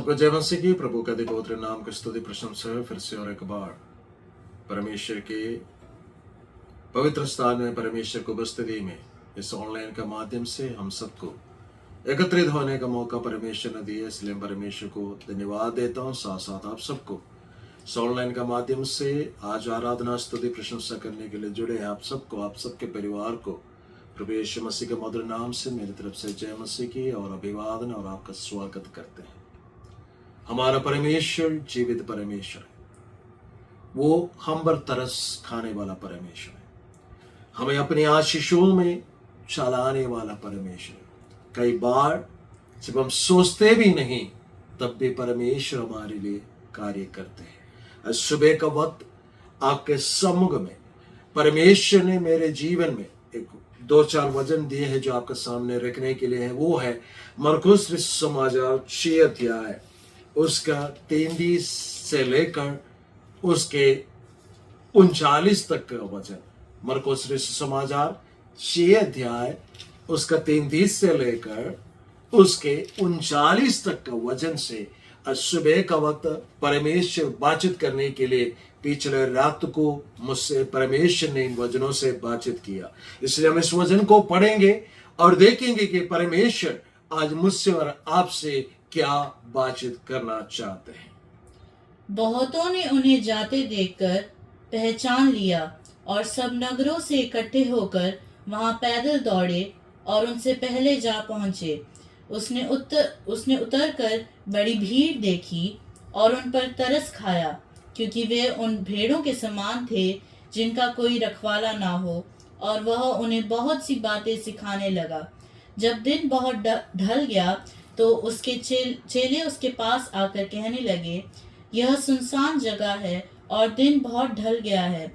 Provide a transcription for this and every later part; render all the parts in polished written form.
सबको जय मसीह की। प्रभु का दिव्य नाम की स्तुति प्रशंसा है। फिर से और एक बार परमेश्वर के पवित्र स्थान में, परमेश्वर की उपस्थिति में, इस ऑनलाइन का माध्यम से हम सबको एकत्रित होने का मौका परमेश्वर ने दिया, इसलिए परमेश्वर को धन्यवाद देता हूँ। साथ साथ आप सबको इस ऑनलाइन का माध्यम से आज आराधना स्तुति प्रशंसा करने के लिए जुड़े हैं आप सबको, आप सबके परिवार को प्रभु यीशु मसीह के मधुर नाम से मेरी तरफ से जय मसीह की और अभिवादन और आपका स्वागत करते हैं। हमारा परमेश्वर जीवित परमेश्वर है, वो हम पर तरस खाने वाला परमेश्वर है, हमें अपनी आशीषों में चलाने वाला परमेश्वर है। कई बार जब हम सोचते भी नहीं तब भी परमेश्वर हमारे लिए कार्य करते हैं। सुबह का वक्त आपके सम्मुख में परमेश्वर ने मेरे जीवन में एक 2-4 वचन दिए हैं जो आपके सामने रखने के लिए है। वो है मरकुस समाचार 6 अध्याय उसका 33 से लेकर उसके 39 तक का वचन। मरकुस समाचार 6 अध्याय उसका 33 से लेकर उसके 39 तक का वचन से सुबह का वक्त परमेश्वर बातचीत करने के लिए पिछले रात को मुझसे परमेश्वर ने इन वचनों से बातचीत किया। इसलिए हम इस वचन को पढ़ेंगे और देखेंगे कि परमेश्वर आज मुझसे और आपसे क्या बातचीत करना चाहते हैं। बहुतों ने उन्हें जाते देखकर पहचान लिया और सब नगरों से इकट्ठे होकर वहां पैदल दौड़े और उनसे पहले जा पहुंचे। उसने उतर कर बड़ी भीड़ देखी और उन पर तरस खाया, क्योंकि वे उन भेड़ों के समान थे जिनका कोई रखवाला ना हो, और वह उन्हें बहुत सी बातें सिखाने लगा। जब दिन बहुत ढल गया तो उसके चेले उसके पास आकर कहने लगे, यह सुनसान जगह है और दिन बहुत ढल गया है।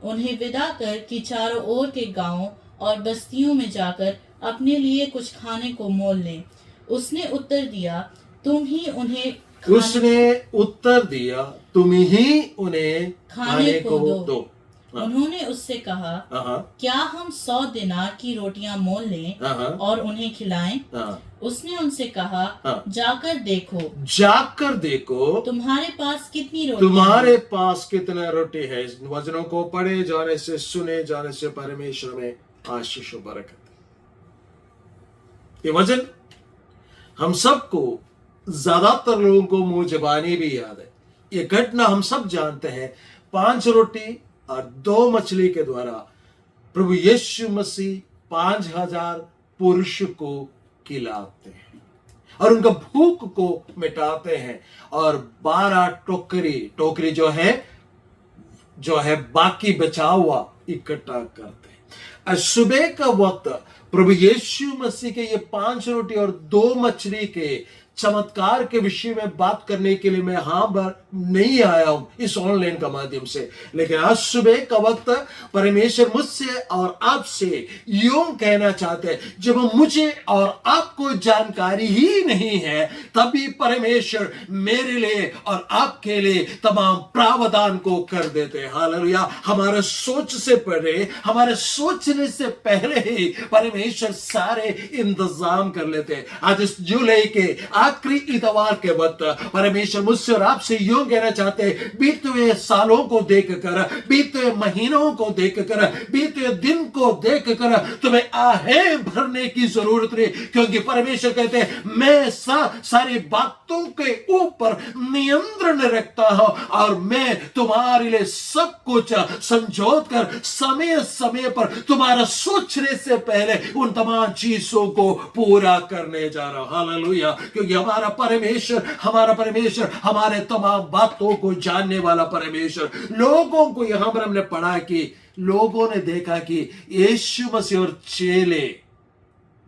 उन्हें विदा कर कि चारों ओर के गांवों और बस्तियों में जाकर अपने लिए कुछ खाने को मोल लें। उसने उत्तर दिया, तुम ही उन्हें खाने को दो। उन्होंने उससे कहा, क्या हम 100 दिनार की रोटियां मोल लें और उन्हें खिलाएं? उसने उनसे कहा, जाकर देखो तुम्हारे पास कितनी रोटी है। इस वचनों को पढ़े जाने से, सुने जाने से परमेश्वर में आशीष और बरकत। ये वचन हम सबको, ज्यादातर लोगों को मुंह जबानी भी याद है। ये घटना हम सब जानते हैं। 5 रोटी और 2 मछली के द्वारा प्रभु यीशु मसीह 5000 पुरुष को खिलाते हैं और उनका भूख को मिटाते हैं। और 12 टोकरी जो है बाकी बचा हुआ इकट्ठा करते हैं। सुबह का वक्त प्रभु यीशु मसीह के ये 5 रोटी और 2 मछली के चमत्कार के विषय में बात करने के लिए मैं यहां पर नहीं आया हूं इस ऑनलाइन का माध्यम से, लेकिन आज सुबह का वक्त परमेश्वर मुझसे और आपसे यूं कहना चाहते हैं, जब मुझे और आपको जानकारी ही नहीं है तभी परमेश्वर मेरे लिए और आपके लिए तमाम प्रावधान को कर देते हैं। हालेलुया। हमारे सोच से पहले, हमारे सोचने से पहले ही परमेश्वर सारे इंतजाम कर लेते हैं। आज इस जुलाई के आखिरी इतवार के वक्त परमेश्वर मुझसे और आपसे यूं कहना चाहते हैं, बीते हुए सालों को देखकर, बीते हुए महीनों को देखकर, बीते हुए दिन को देखकर तुम्हें आहें भरने की जरूरत नहीं, क्योंकि परमेश्वर कहते हैं, मैं सारी बातों के ऊपर नियंत्रण रखता हूं और मैं तुम्हारे लिए सब कुछ संजोत कर समय समय पर तुम्हारा सोचने से पहले उन तमाम चीजों को पूरा करने जा रहा हूं। हालेलुया। क्योंकि हमारा परमेश्वर हमारे तमाम बातों को जानने वाला परमेश्वर। लोगों को यहां पर हमने पढ़ा कि लोगों ने देखा कि यीशु मसीह और चेले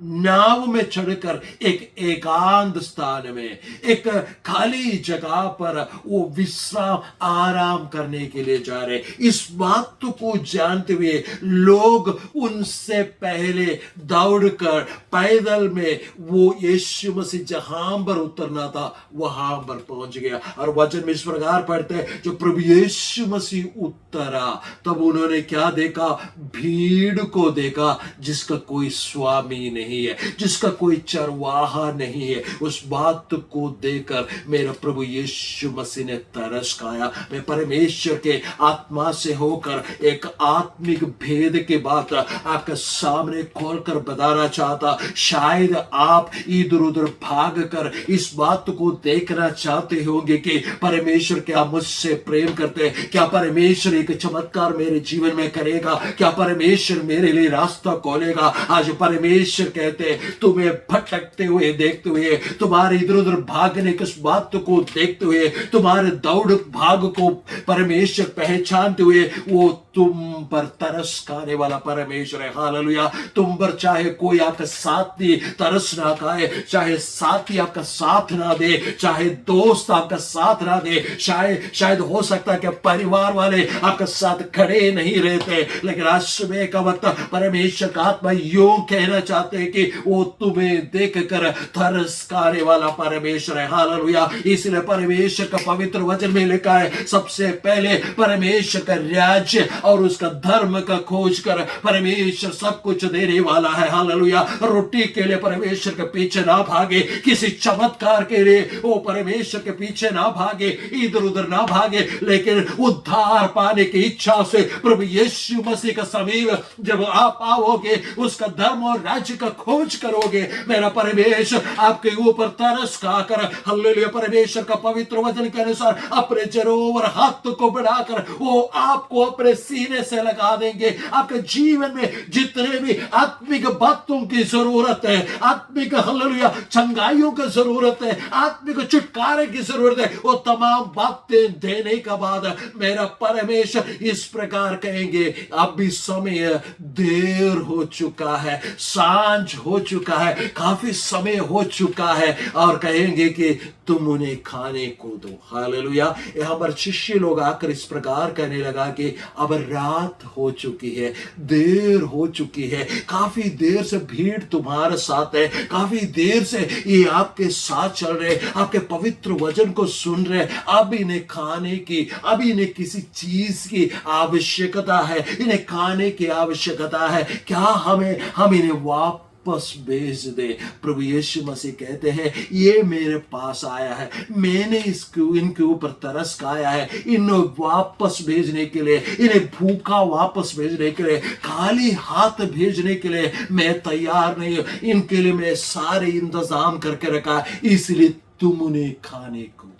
नाव में चढ़कर एक एकांत स्थान में, एक खाली जगह पर वो विश्राम आराम करने के लिए जा रहे। इस बात को जानते हुए लोग उनसे पहले दौड़कर पैदल में वो यीशु मसीह जहां पर उतरना था वहां पर पहुंच गया। और वचन में इस प्रकार पढ़ते हैं, जो प्रभु यीशु मसीह उतरा तब उन्होंने क्या देखा? भीड़ को देखा जिसका कोई स्वामी नहीं नहीं है, जिसका कोई चरवाहा नहीं है, उस बात को देकर मेरा प्रभु यीशु मसीह ने तरस खाया। मैं परमेश्वर के आत्मा से होकर एक आत्मिक भेद की बात आपके सामने खोलकर बताना चाहता। शायद आप इधर उधर भाग कर इस बात को देखना चाहते होंगे कि परमेश्वर क्या मुझसे प्रेम करते हैं, क्या परमेश्वर एक चमत्कार मेरे जीवन में करेगा, क्या परमेश्वर मेरे लिए रास्ता खोलेगा। आज परमेश्वर कहते हैं तुम्हें भटकते हुए देखते हुए, तुम्हारे इधर उधर भागने की उस बात को देखते हुए, तुम्हारे दौड़ भाग को परमेश्वर पहचानते हुए वो तुम पर तरस खाने वाला परमेश्वर है। हालेलुया। तुम पर चाहे कोई आपका साथी तरस ना खाए, चाहे साथी आपका साथ ना दे, चाहे दोस्त आपका साथ ना दे, शायद हो सकता है कि परिवार वाले आपका साथ खड़े नहीं रहते, लेकिन आज सुबह का वक्त परमेश्वर का आत्मा यूं कहना चाहते हैं कि वो तुम्हें देखकर तरस खाने वाला परमेश्वर है। हालेलुया। इसलिए परमेश्वर का पवित्र वचन में लिखा है, सबसे पहले परमेश्वर का राज्य और उसका धर्म का खोज कर परमेश्वर सब कुछ देने वाला है। हालेलुया। रोटी के लिए परमेश्वर के पीछे ना भागे, किसी चमत्कार के लिए वो परमेश्वर के पीछे ना भागे, इधर उधर ना भागे, लेकिन उद्धार पाने की इच्छा से प्रभु यीशु मसीह का समीप जब आप आओगे, उसका धर्म और राज्य का खोज करोगे, मेरा परमेश्वर आपके ऊपर तरस खाकर, हालेलुया, परमेश्वर का पवित्र वचन के अनुसार अपने जरोवर हाथ को बढ़ाकर वो आपको अपने सीने से लगा देंगे। आपके जीवन में जितने भी आत्मिक बातों की जरूरत है, आत्मिक हालेलुया चंगाइयों की जरूरत है, आत्मिक छुटकारे की जरूरत है, वो तमाम बातें देने के बाद मेरा परमेश्वर इस प्रकार कहेंगे, अभी समय देर हो चुका है, सांझ हो चुका है, काफी समय हो चुका है, और कहेंगे कि तुम उन्हें खाने को दो। हालेलुया। यहां पर शिष्य लोग आकर इस प्रकार कहने लगा कि अब रात हो चुकी है, देर हो चुकी है, काफी देर से भीड़ तुम्हारे साथ है, काफी देर से ये आपके साथ चल रहे, आपके पवित्र वचन को सुन रहे, अब इन्हें खाने की, अब इन्हें किसी चीज की आवश्यकता है, इन्हें खाने की आवश्यकता है, क्या हम इन्हें वापस भेज दे। प्रभु यीशु मसीह कहते हैं ये मेरे पास आया है, मैंने इनके ऊपर तरस खाया है, इन्हें वापस भेजने के लिए, इन्हें भूखा वापस भेजने के लिए, खाली हाथ भेजने के लिए मैं तैयार नहीं हूं। इनके लिए मैं सारे इंतजाम करके रखा, इसलिए तुम उन्हें खाने को दो।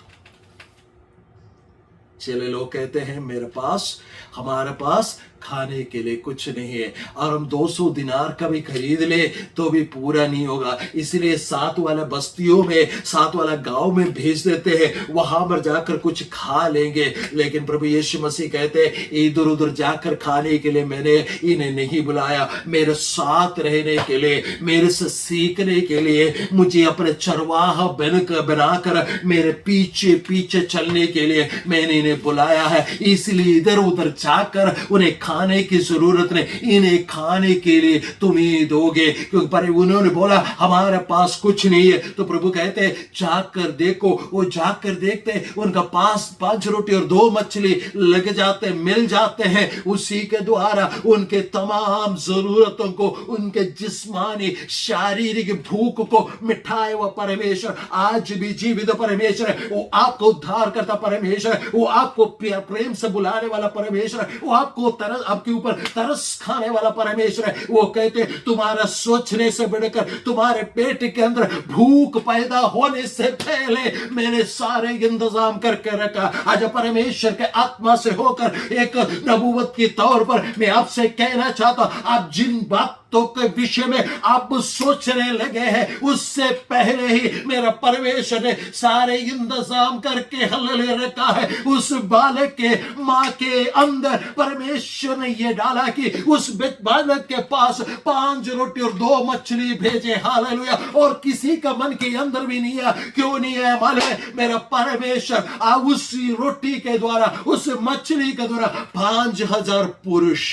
चले लोग कहते हैं हमारे पास खाने के लिए कुछ नहीं है, और हम 200 दिनार का भी खरीद ले तो भी पूरा नहीं होगा, इसलिए साथ वाला बस्तियों में, साथ वाला गांव में भेज देते हैं, वहां पर जाकर कुछ खा लेंगे। लेकिन प्रभु यीशु मसीह कहते हैं इधर उधर जाकर खाने के लिए मैंने इन्हें नहीं बुलाया, मेरे साथ रहने के लिए, मेरे से सीखने के लिए, मुझे अपने चरवाहा बनाकर मेरे पीछे पीछे चलने के लिए मैंने इन्हें बुलाया है। इसलिए इधर उधर जाकर उन्हें खाने की जरूरत नहीं, इन्हें खाने के लिए तुम ही दोगे, क्योंकि उन्होंने बोला हमारे पास कुछ नहीं है। तो प्रभु कहते हैं जाकर देखो। वो जाकर देखते, उनका पास 5 रोटी और 2 मछली लग जाते, मिल जाते हैं, उसी के द्वारा उनके तमाम जरूरतों को, उनके जिस्मानी शारीरिक भूख को मिटाए हुआ परमेश्वर आज भी जीवित परमेश्वर है। वो आपको उद्धार करता परमेश्वर है, वो आपको प्रेम से बुलाने वाला परमेश्वर है, वो आपको आपके ऊपर तरस खाने वाला परमेश्वर है। वो कहते तुम्हारा सोचने से बढ़कर तुम्हारे पेट के अंदर भूख पैदा होने से पहले मैंने सारे इंतजाम करके रखा। आज परमेश्वर के आत्मा से होकर एक नबूवत के तौर पर मैं आपसे कहना चाहता हूं, आप जिन बातों के विषय में आप सोचने लगे हैं उससे पहले ही मेरा परमेश्वर ने सारे इंतजाम करके हल्ले रखा है। उस बालक के मां के अंदर परमेश्वर ने यह डाला कि उस बालक के पास 5 रोटी और 2 मछली भेजे। हालेलुया। और किसी का मन के अंदर भी नहीं है, क्यों नहीं है मालूम है? मेरा परमेश्वर उसी रोटी के द्वारा, उस मछली के द्वारा 5000 पुरुष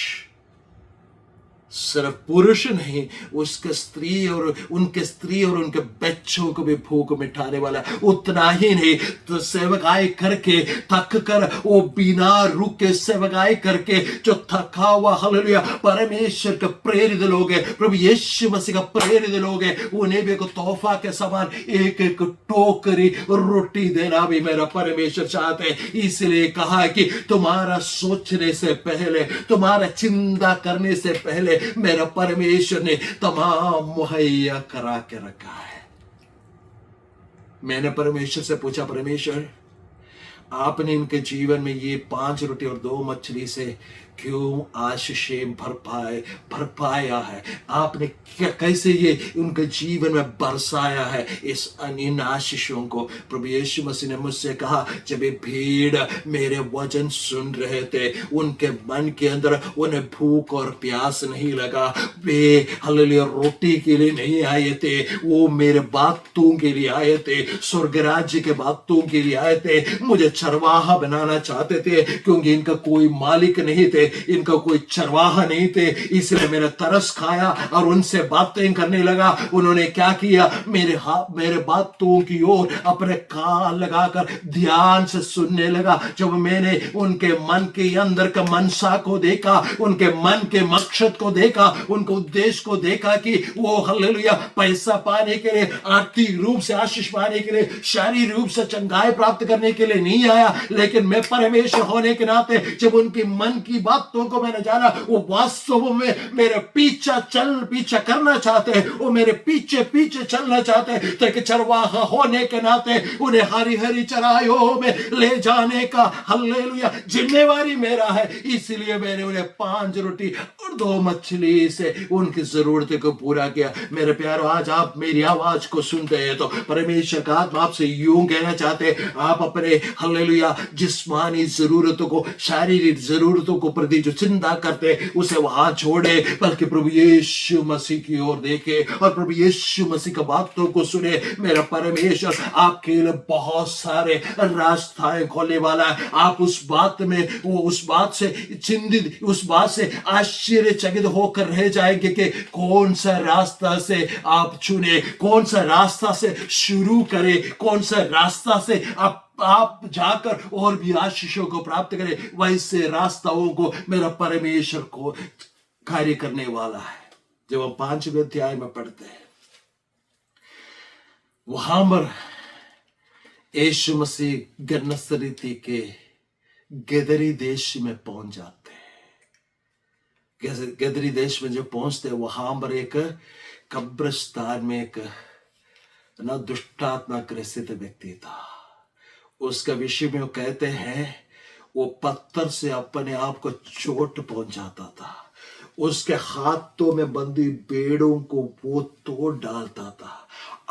सिर्फ पुरुष नहीं, उसके स्त्री और उनके बच्चों को भी भूख मिटाने वाला। उतना ही नहीं, तो सेवकाई करके थक कर, वो बिना रुक के सेवकाई करके जो थका हुआ हालेलुया परमेश्वर के प्रेरित लोग हैं, प्रभु यीशु मसीह का प्रेरित लोग हैं, उन्हें भी एक तोहफा के समान एक एक टोकरी रोटी देना भी मेरा परमेश्वर चाहते हैं। इसलिए कहा कि तुम्हारा सोचने से पहले, तुम्हारा चिंता करने से पहले मेरा परमेश्वर ने तमाम मुहैया करा के रखा है। मैंने परमेश्वर से पूछा, परमेश्वर आपने इनके जीवन में ये 5 रोटी और 2 मछली से क्यों आशीषें भर पाया है? आपने कैसे ये उनके जीवन में बरसाया है इस इन आशीषों को? प्रभु यीशु मसीह ने मुझसे कहा, जब ये भीड़ मेरे वचन सुन रहे थे, उनके मन के अंदर उन्हें भूख और प्यास नहीं लगा। वे हालेलुया रोटी के लिए नहीं आए थे, वो मेरे बातों के लिए आए थे, स्वर्ग राज्य के बातों के लिए आए थे। मुझे चरवाहा बनाना चाहते थे, क्योंकि इनका कोई मालिक नहीं थे, इनका कोई चरवाहा नहीं थे। इसलिए मेरा तरस खाया और उनसे बातें करने लगा। उन्होंने क्या किया? मेरे बातों की ओर अपने कान लगाकर ध्यान से सुनने लगा। जब मैंने उनके मन के अंदर का मनसा को देखा, उनके मन के मकसद को देखा, उनके उद्देश्य को देखा कि वो हालेलुया पैसा पाने के लिए, आर्थिक रूप से आशीष पाने के लिए, शारीरिक रूप से चंगाई प्राप्त करने के लिए नहीं आया, लेकिन मैं परमेश्वर होने के नाते जब उनकी मन की बातों को मैंने जाना, वो वास्तव में मेरे पीछा करना चाहते हैं, वो मेरे पीछे चलना चाहते हैं, ताकि चरवाहा होने के नाते उन्हें हरी हरी चराइयों में ले जाने का हालेलुया जिम्मेवारी मेरा है। इसलिए मैंने उन्हें 5 रोटी और 2 मछली से उनकी जरूरत को पूरा किया। मेरे प्यारों, आज आप मेरी आवाज को सुनते हैं तो परमेश्वर का आत्मा आपसे यूं कहना चाहते हैं, आप अपने हालेलुया जिस्मानी जरूरतों को, शारीरिक जरूरतों को प्रति जो चिंता करते हैं उसे वहां छोड़े, बल्कि प्रभु यीशु मसीह की ओर देखे और प्रभु यीशु मसीह की बातों को सुने। मेरा परमेश्वर आपके लिए बहुत सारे रास्ताएं खोलने वाला है। आप उस बात से आश्चर्यचकित होकर रह जाएंगे कि कौन सा रास्ता से आप चुने, कौन सा रास्ता से शुरू करें, कौन सा रास्ता से आप जाकर और भी आशीषों को प्राप्त करें। वैसे रास्ताओं को मेरा परमेश्वर को कार्य करने वाला है। जब हम 5वें अध्याय में पढ़ते हैं, वहां पर यीशु मसीह गन्नसरीती के गदरी देश में पहुंच जाते हैं। गदरी देश में जो पहुंचते हैं, वहां पर एक कब्रिस्तान में एक दुष्टात्मा ग्रसित व्यक्ति था। उसका विषय में वो कहते हैं, वो पत्थर से अपने आप को चोट पहुंचाता था, उसके हाथों में बंधी बेड़ों को वो तोड़ डालता था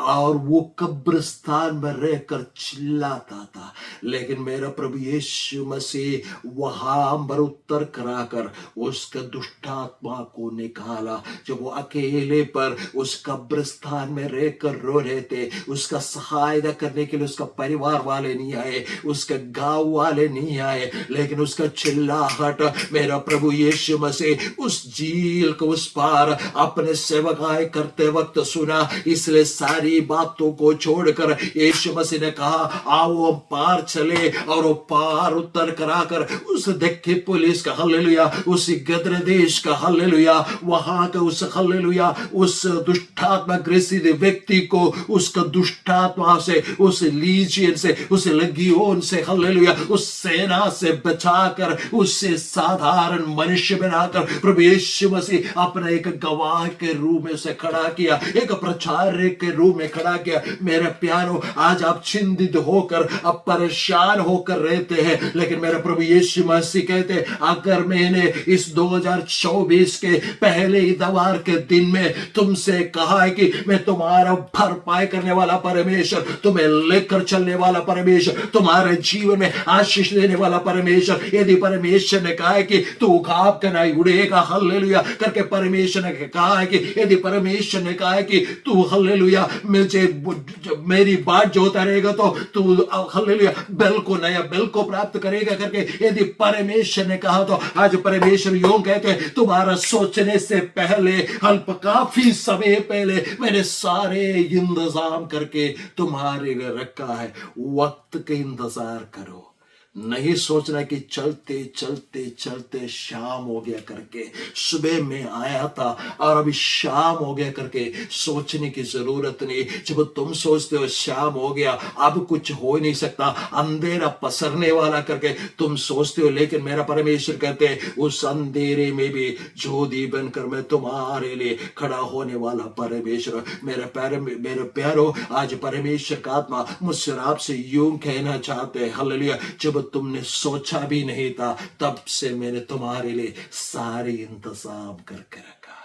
और वो कब्रिस्तान में रहकर चिल्लाता था। लेकिन मेरा प्रभु यीशु मसीह वहां पर उत्तर कराकर उसका दुष्टात्मा को निकाला। जब वो अकेले पर उस कब्रिस्तान में रहकर रो रहे थे, उसका सहायता करने के लिए उसका परिवार वाले नहीं आए, उसके गांव वाले नहीं आए, लेकिन उसका चिल्लाहट मेरा प्रभु यीशु मसीह उस झील को उस पार अपने सेवकाई करते वक्त सुना। इसलिए सारी बातों को छोड़कर यीशु मसीह ने कहा, आओ हम पार चले, और वो पार उत्तर कराकर उस देखे पुलिस का हालेलुया, उस गदर देश का हालेलुया, वहां का उस हालेलुया उस दुष्टात्मा ग्रसित व्यक्ति को उसका दुष्टात्मा से, उस लीजियन से, उस लगियोन से हालेलुया, उस सेना से बचाकर उससे साधारण मनुष्य बनाकर प्रभु यीशु मसीह अपने एक गवाह के रूप में उसे खड़ा किया, एक प्रचारक के रूप में खड़ा किया। मेरे प्यारों, आज आप चिंतित होकर, अब परेशान होकर रहते हैं, लेकिन मेरा प्रभु यीशु मसीह कहते हैं, अगर मैंने इस 2024 के पहले इतवार के दिन में तुमसे कहा है कि मैं तुम्हारा भरपाई करने वाला परमेश्वर, तुम्हें लेकर चलने वाला परमेश्वर, तुम्हारे जीवन में आशीष देने वाला परमेश्वर, यदि परमेश्वर ने कहा है कि तू घाव का नहीं उड़ेगा हालेलुया करके परमेश्वर ने कहा है कि यदि परमेश्वर ने कहा है कि तू हालेलुया हालेलुया मुझे मेरी बाट जोता रहेगा तो तू हालेलुया बेल को नया बेल को प्राप्त करेगा करके यदि परमेश्वर ने कहा तो आज परमेश्वर यूं कहते हैं तुम्हारा सोचने से पहले अल्प काफी समय पहले मैंने सारे इंतजाम करके तुम्हारे लिए रखा है। वक्त के इंतजार करो, नहीं सोचना कि चलते चलते चलते शाम हो गया करके, सुबह में आया था और अभी शाम हो गया करके सोचने की जरूरत नहीं। जब तुम सोचते हो शाम हो गया अब कुछ हो ही नहीं सकता, अंधेरा पसरने वाला करके तुम सोचते हो, लेकिन मेरा परमेश्वर कहते हैं उस अंधेरे में भी ज्योति बनकर मैं तुम्हारे लिए खड़ा होने वाला परमेश्वर। मेरे प्यारो आज परमेश्वर का आत्मा मुझसे आपसे यूं कहना चाहते हैं हालेलुया, जब तुमने सोचा भी नहीं था तब से मैंने तुम्हारे लिए सारे इंतजाम करके रखा है,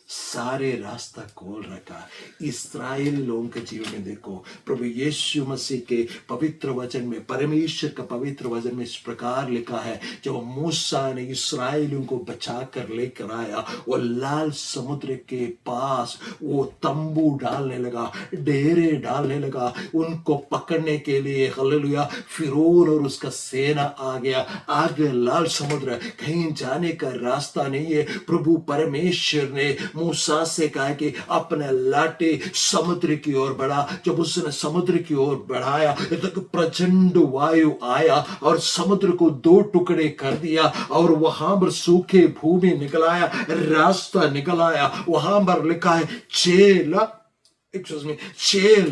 सारे रास्ता खोल रखा है। इस्राएली लोगों के जीवन में देखो प्रभु यीशु मसीह के पवित्र वचन में, परमेश्वर का पवित्र वचन में इस प्रकार लिखा है, जब मूसा ने इस्राएलियों को बचा कर लेकर आया वो लाल समुद्र के पास वो तंबू डालने लगा, डेरे डालने लगा उनको पकड़ने के लिए हालेलुया। फिरौन और उसका सेना आ गया, आगे लाल समुद्र, कहीं जाने का रास्ता नहीं है। प्रभु परमेश्वर ने मूसा से कहा कि अपने लाटे समुद्र की ओर बढ़ा। जब उसने समुद्र की ओर बढ़ाया तो प्रचंड वायु आया और समुद्र को दो टुकड़े कर दिया और वहां पर सूखे भूमि निकल आया, रास्ता निकल आया। वहां पर लिखा है 6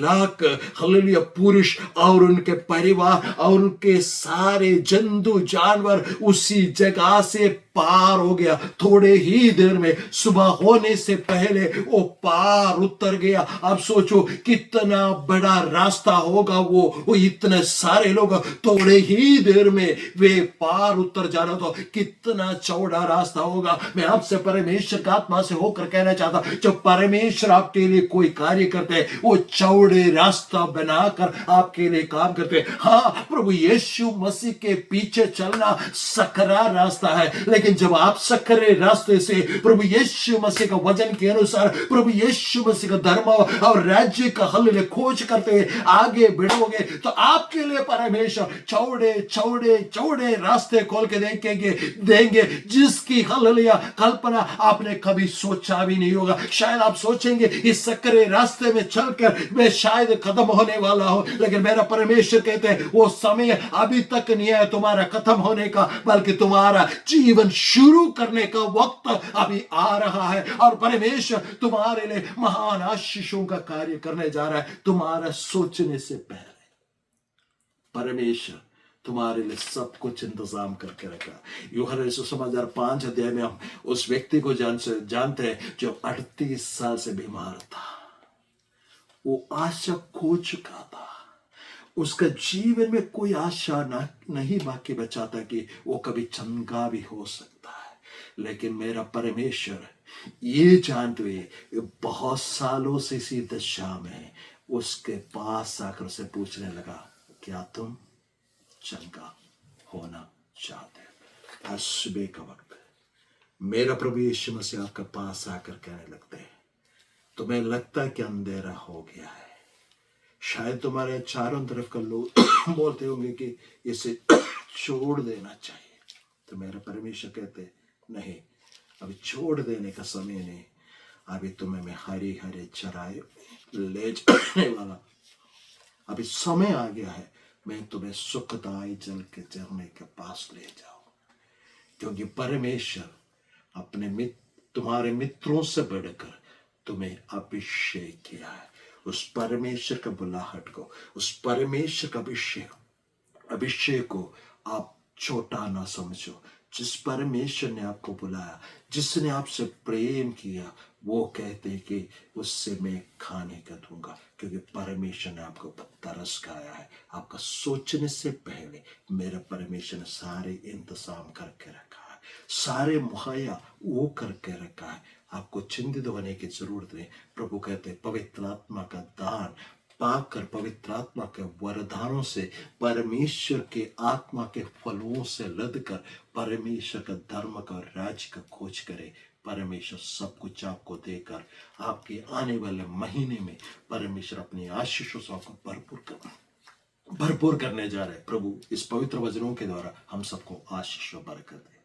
लाख हालेलुया पुरुष और उनके परिवार और उनके सारे जंतु जानवर उसी जगह से पार हो गया। थोड़े ही देर में सुबह होने से पहले वो पार उतर गया। अब सोचो कितना बड़ा रास्ता होगा, वो इतने सारे लोग थोड़े ही देर में वे पार उतर जाना, तो कितना चौड़ा रास्ता होगा। मैं आपसे परमेश्वर का आत्मा से होकर कहना चाहता, जब परमेश्वर आपके लिए कोई कार्य करते हैं वो चौड़े रास्ता बनाकर आपके लिए काम करते हैं। हाँ, प्रभु यीशु मसीह के पीछे चलना सकरा रास्ता है, लेकिन जब आप सकरे रास्ते से प्रभु यीशु मसीह का वचन के अनुसार प्रभु यीशु मसीह का धर्म और राज्य का हालेलुया खोज करते हुए आगे बढ़ोगे तो आपके लिए परमेश्वर चौड़े चौड़े चौड़े रास्ते खोल के देंगे जिसकी हालेलुया कल्पना आपने कभी सोचा भी नहीं होगा। शायद आप सोचेंगे इस सकरे रास्ते में चलकर मैं शायद खत्म होने वाला हूं, लेकिन मेरा परमेश्वर कहते हैं वो समय अभी तक नहीं है तुम्हारा खत्म होने का, बल्कि तुम्हारा जीवन शुरू करने का वक्त अभी आ रहा है और परमेश्वर तुम्हारे लिए महान आशीषों का कार्य करने जा रहा है। तुम्हारा सोचने से पहले परमेश्वर तुम्हारे लिए सब कुछ इंतजाम करके रखा। यूहन्ना सुसमाचार 5 अध्याय में हम उस व्यक्ति को जानते हैं जो 38 साल से बीमार था। वो आशा खो चुका था, उसका जीवन में कोई आशा नहीं बाकी बचा था कि वो कभी चंगा भी हो सकता है। लेकिन मेरा परमेश्वर ये जानते हुए बहुत सालों से इसी दशा में उसके पास आकर उसे पूछने लगा, क्या तुम चंगा होना चाहते हो? आज सुबह का वक्त मेरा प्रभु यीशु मसीह आपके पास आकर कहने लगते हैं, तुम्हें लगता है कि अंधेरा हो गया है, शायद तुम्हारे चारों तरफ का लोग बोलते होंगे कि इसे छोड़ देना चाहिए, तो मेरा परमेश्वर कहते नहीं, अभी छोड़ देने का समय नहीं, अभी तुम्हें मैं हरी हरे चराए ले जाने वाला, अभी समय आ गया है, मैं तुम्हें सुखदाई जल के झरने के पास ले जाऊं। क्योंकि परमेश्वर अपने तुम्हारे मित्रों से बढ़कर तुम्हें अभिषेक किया है। उस परमेश्वर का बुलाहट को, उस परमेश्वर का अभिषेक को आप छोटा ना समझो। जिस परमेश्वर ने आपको बुलाया, जिसने आपसे प्रेम किया, वो कहते हैं कि उससे मैं खाने का दूंगा, क्योंकि परमेश्वर ने आपको तरस खाया है। आपका सोचने से पहले मेरा परमेश्वर ने सारे इंतजाम करके रखा है, सारे मुहैया वो करके रखा है। आपको चिंतित होने की जरूरत नहीं। प्रभु कहते हैं पवित्र आत्मा का दान पाकर, पवित्र आत्मा के वरदानों से, परमेश्वर के आत्मा के फलों से लदकर परमेश्वर का धर्म का राज्य का खोज करे, परमेश्वर सब कुछ आपको देकर आपके आने वाले महीने में परमेश्वर अपनी आशीषों से आपको भरपूर करने जा रहे हैं। प्रभु इस पवित्र वचनों के द्वारा हम सबको आशीष और बरकत दे।